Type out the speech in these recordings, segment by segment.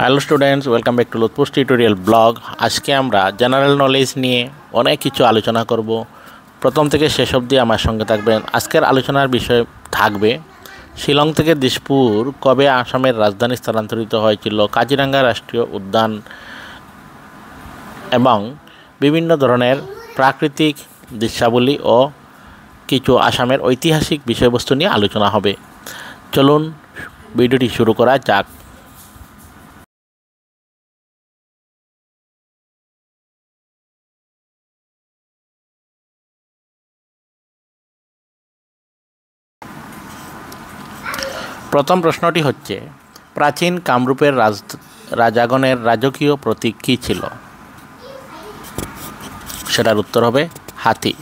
Hello students, welcome back to Lutfu's tutorial blog. আজকে আমরা general knowledge নিয়ে অনেক কিছু আলোচনা করব। প্রথম থেকে শেষ অবধি আমার সঙ্গে থাকবেন। আজকের আলোচনার বিষয় থাকবে শিলং থেকে দিসপুর কবে আসামের রাজধানী স্থানান্তরিত হয়েছিল, কাজিরাঙ্গা রাষ্ট্রীয় উদ্যান এবং বিভিন্ন ধরনের প্রাকৃতিক দৃশ্যাবলী ও কিছু আসামের ঐতিহাসিক বিষয়বস্তু নিয়ে আলোচনা হবে। চলুন ভিডিওটি শুরু করা যাক। প্রথম প্রশ্নটি হচ্ছে, প্রাচীন কামরূপের রাজাগণের রাজকীয় প্রতীক কী ছিল? সেটার উত্তর হবে হাতি।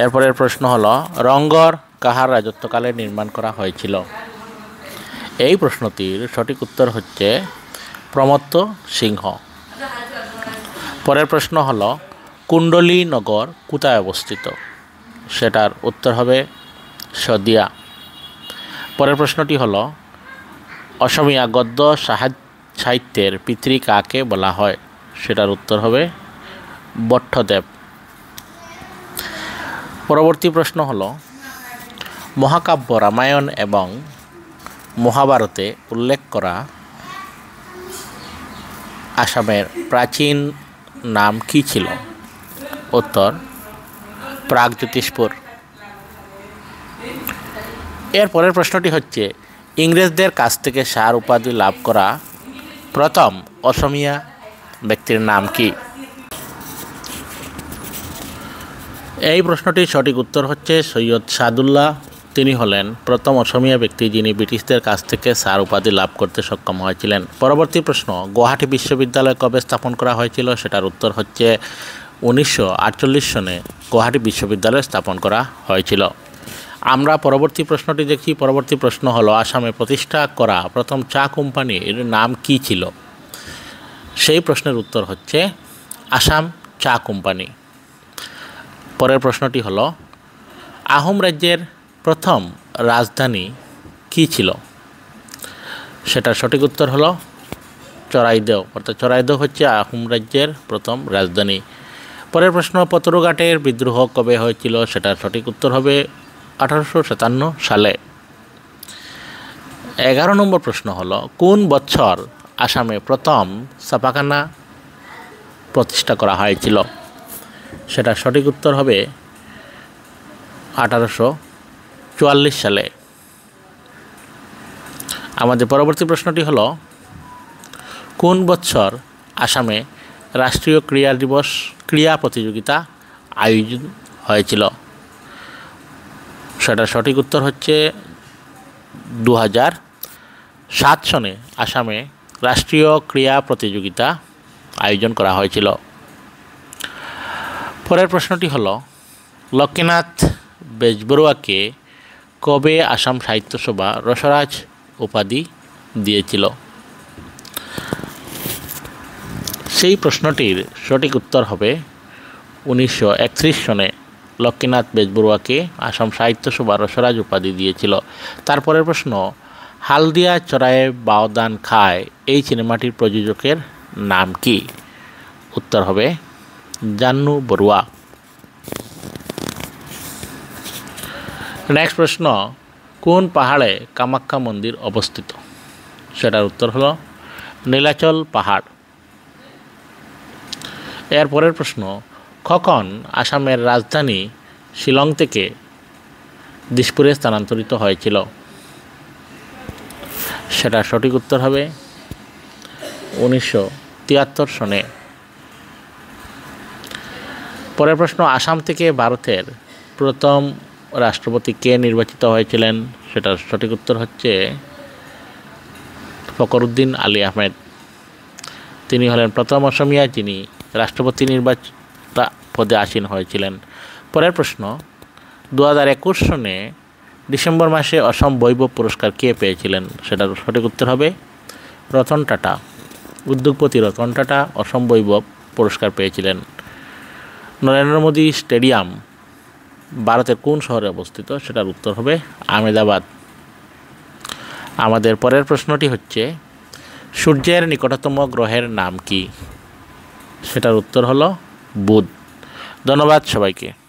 এরপরের প্রশ্ন হলো, রংঘর কাহার রাজত্বকালে নির্মাণ করা হয়েছিল? এই প্রশ্নটির সঠিক উত্তর হচ্ছে প্রমত্ত সিংহ। পরের প্রশ্ন হলো, কুণ্ডলী নগর কোথায় অবস্থিত? সেটার উত্তর হবে শদিয়া। পরের প্রশ্নটি হলো, অসমীয়া গদ্য সাহিত্যের পিতৃ কাকে বলা হয়? সেটার উত্তর হবে বট্টদেব। পরবর্তী প্রশ্ন হলো, মহাকাব্য রামায়ণ এবং মহাভারতে উল্লেখ করা আসামের প্রাচীন নাম কী ছিল? উত্তর প্রাগজ্যোতিষপুর। এর পরের প্রশ্নটি হচ্ছে, ইংরেজদের কাছ থেকে স্যার উপাধি লাভ করা প্রথম অসমীয়া ব্যক্তির নাম কি? এই প্রশ্নটির সঠিক উত্তর হচ্ছে সৈয়দ সাদুল্লাহ। তিনি হলেন প্রথম অসমীয়া ব্যক্তি যিনি ব্রিটিশদের কাছ থেকে স্যার উপাধি লাভ করতে সক্ষম হয়েছিলেন। পরবর্তী প্রশ্ন, গুয়াহাটি বিশ্ববিদ্যালয় কবে স্থাপন করা হয়েছিল? সেটার উত্তর হচ্ছে 1948 সনে গুয়াহাটি বিশ্ববিদ্যালয় স্থাপন করা হয়েছিল। আমরা পরবর্তী প্রশ্নটি দেখি। পরবর্তী প্রশ্ন হলো, আসামে প্রতিষ্ঠা করা প্রথম চা কোম্পানির নাম কি ছিল? সেই প্রশ্নের উত্তর হচ্ছে আসাম চা কোম্পানি। পরের প্রশ্নটি হলো, আহোম রাজ্যের প্রথম রাজধানী কি ছিল? সেটার সঠিক উত্তর হলো চরাইদেও। অর্থাৎ চরাইদেও হচ্ছে আহোম রাজ্যের প্রথম রাজধানী। পরের প্রশ্ন, পতরঘাটের বিদ্রোহ কবে হয়েছিল? সেটার সঠিক উত্তর হবে 1857 সালে। 11 নম্বর প্রশ্ন হলো, কোন বছর আসামে প্রথম ছাপাখানা প্রতিষ্ঠা করা হয়েছিল? সেটার সঠিক উত্তর হবে 1844 সালে। আমাদের পরবর্তী প্রশ্নটি হলো, কোন বছর আসামে রাষ্ট্রীয় ক্রীড়া প্রতিযোগিতা আয়োজন হয়েছিল? সেটার সঠিক উত্তর হচ্ছে 2007 সনে আসামে রাষ্ট্রীয় ক্রীড়া প্রতিযোগিতা আয়োজন করা হয়েছিল। পরের প্রশ্নটি হলো, লক্ষ্মীনাথ বেজবরুয়াকে কবে আসাম সাহিত্য সভা রসরাজ উপাধি দিয়েছিল? সেই প্রশ্নটির সঠিক উত্তর হবে 1931 সনে লক্ষ্মীনাথ বেজবরুয়াকে আসাম সাহিত্য সভা রসরাজ উপাধি দিয়েছিল। তারপরের প্রশ্ন, হালদিয়া চড়ায়ে বাওদান খায় এই সিনেমাটির প্রযোজকের নাম কি? উত্তর হবে জান্নু বড়ুয়া। নেক্সট প্রশ্ন, কোন পাহাড়ে কামাখ্যা মন্দির অবস্থিত? সেটার উত্তর হলো নীলাচল পাহাড়। এর পরের প্রশ্ন, কখন আসামের রাজধানী শিলং থেকে দিসপুরে স্থানান্তরিত হয়েছিল? সেটার সঠিক উত্তর হবে 1973 সনে। পরের প্রশ্ন, আসাম থেকে ভারতের প্রথম রাষ্ট্রপতি কে নির্বাচিত হয়েছিলেন? সেটার সঠিক উত্তর হচ্ছে ফখরুদ্দিন আলী আহমেদ। তিনি হলেন প্রথম অসমীয়া যিনি রাষ্ট্রপতি নির্বাচিত পদে আসীন হয়েছিলেন। পরের প্রশ্ন, 2021 সনে ডিসেম্বর মাসে অসম বৈভব পুরস্কার কে পেয়েছিলেন? সেটার সঠিক উত্তর হবে রতন টাটা। উদ্যোগপতি রতন টাটা অসম বৈভব পুরস্কার পেয়েছিলেন। নরেন্দ্র মোদী স্টেডিয়াম ভারতের কোন শহরে অবস্থিত? সেটার উত্তর হবে আহমেদাবাদ। আমাদের পরের প্রশ্নটি হচ্ছে সূর্যের নিকটতম গ্রহের নাম কি? সেটার উত্তর হলো বুধ। ধন্যবাদ সবাইকে।